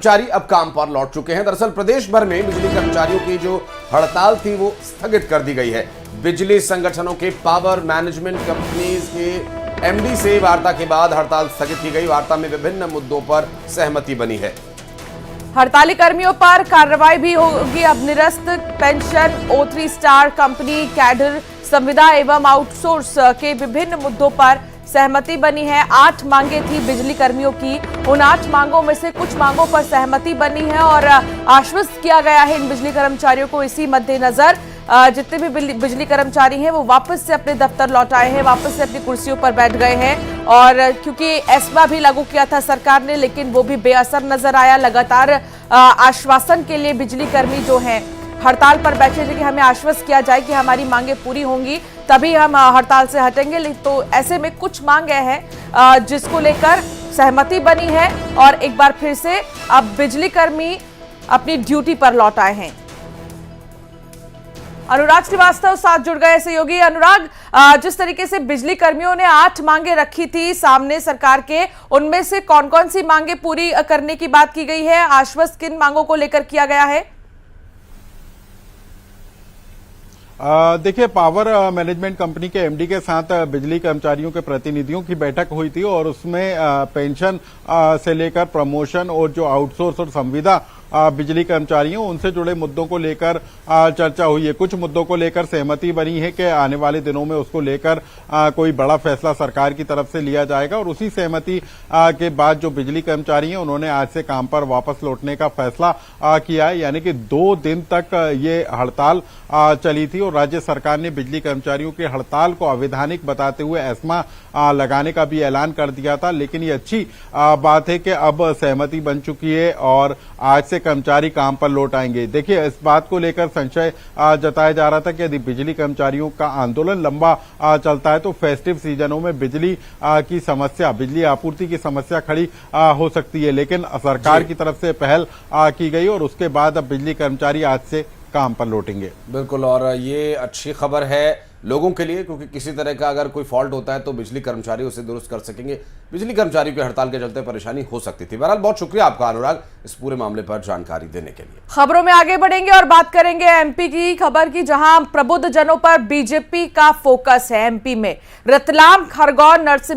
कर्मचारी अब काम पर लौट चुके हैं। दरअसल प्रदेश भर में बिजली कर्मचारियों की जो हड़ताल थी वो स्थगित कर दी गई है। बिजली संगठनों के पावर मैनेजमेंट कंपनीज के एमडी से वार्ता के बाद हड़ताल स्थगित की गई। वार्ता में विभिन्न मुद्दों पर सहमति बनी है। हड़ताली कर्मियों पर कार्रवाई भी होगी। अब निरस्त pension, O3 star company, cadre, संविदा एवं आउटसोर्स के विभिन्न मुद्दों पर सहमति बनी है। 8 मांगे थी बिजली कर्मियों की। उन 8 मांगों में से कुछ मांगों पर सहमति बनी है और आश्वस्त किया गया है इन बिजली कर्मचारियों को। इसी मद्देनजर जितने भी बिजली कर्मचारी हैं वो वापस से अपने दफ्तर लौट आए हैं, वापस से अपनी कुर्सियों पर बैठ गए हैं। और क्योंकि एस्मा भी लागू किया था सरकार ने, लेकिन वो भी बेअसर नजर आया। लगातार आश्वासन के लिए बिजली कर्मी जो हैं हड़ताल पर बैठे थे कि हमें आश्वस्त किया जाए कि हमारी मांगे पूरी होंगी तभी हम हड़ताल से हटेंगे। तो ऐसे में कुछ मांगे हैं जिसको लेकर सहमति बनी है और एक बार फिर से अब बिजली कर्मी अपनी ड्यूटी पर लौट आए हैं। अनुराग श्रीवास्तव साथ जुड़ गए सहयोगी। अनुराग, जिस तरीके से बिजली कर्मियों ने 8 मांगे रखी थी सामने सरकार के, उनमें से कौन कौन सी मांगे पूरी करने की बात की गई है? आश्वस्त किन मांगों को लेकर किया गया है? देखिए, पावर मैनेजमेंट कंपनी के एमडी के साथ बिजली कर्मचारियों के प्रतिनिधियों की बैठक हुई थी और उसमें पेंशन से लेकर प्रमोशन और जो आउटसोर्स और संविदा बिजली कर्मचारी हैं उनसे जुड़े मुद्दों को लेकर चर्चा हुई है। कुछ मुद्दों को लेकर सहमति बनी है कि आने वाले दिनों में उसको लेकर कोई बड़ा फैसला सरकार की तरफ से लिया जाएगा और उसी सहमति के बाद जो बिजली कर्मचारी हैं उन्होंने आज से काम पर वापस लौटने का फैसला किया है। यानी कि 2 दिन तक ये हड़ताल चली थी और राज्य सरकार ने बिजली कर्मचारियों की हड़ताल को अवैधानिक बताते हुए एस्मा लगाने का भी ऐलान कर दिया था। लेकिन ये अच्छी बात है कि अब सहमति बन चुकी है और आज से कर्मचारी काम पर लौट आएंगे। देखिए, इस बात को लेकर संशय जताया जा रहा था कि यदि बिजली कर्मचारियों का आंदोलन लंबा चलता है तो फेस्टिव सीजनों में बिजली की समस्या, बिजली आपूर्ति की समस्या खड़ी हो सकती है। लेकिन सरकार की तरफ से पहल की गई और उसके बाद अब बिजली कर्मचारी आज से काम पर लौटेंगे। बिल्कुल, और ये अच्छी खबर है लोगों के लिए, क्योंकि किसी तरह का अगर कोई फॉल्ट होता है तो बिजली कर्मचारी उसे दुरुस्त कर सकेंगे। बिजली कर्मचारियों की हड़ताल के चलते परेशानी हो सकती थी। बहरहाल बहुत शुक्रिया आपका अनुराग इस पूरे मामले पर जानकारी देने के लिए। खबरों में आगे बढ़ेंगे और बात करेंगे एमपी की खबर की, जहां प्रबुद्ध जनों पर बीजेपी का फोकस है। एमपी में रतलाम, खरगोन, नरसिंह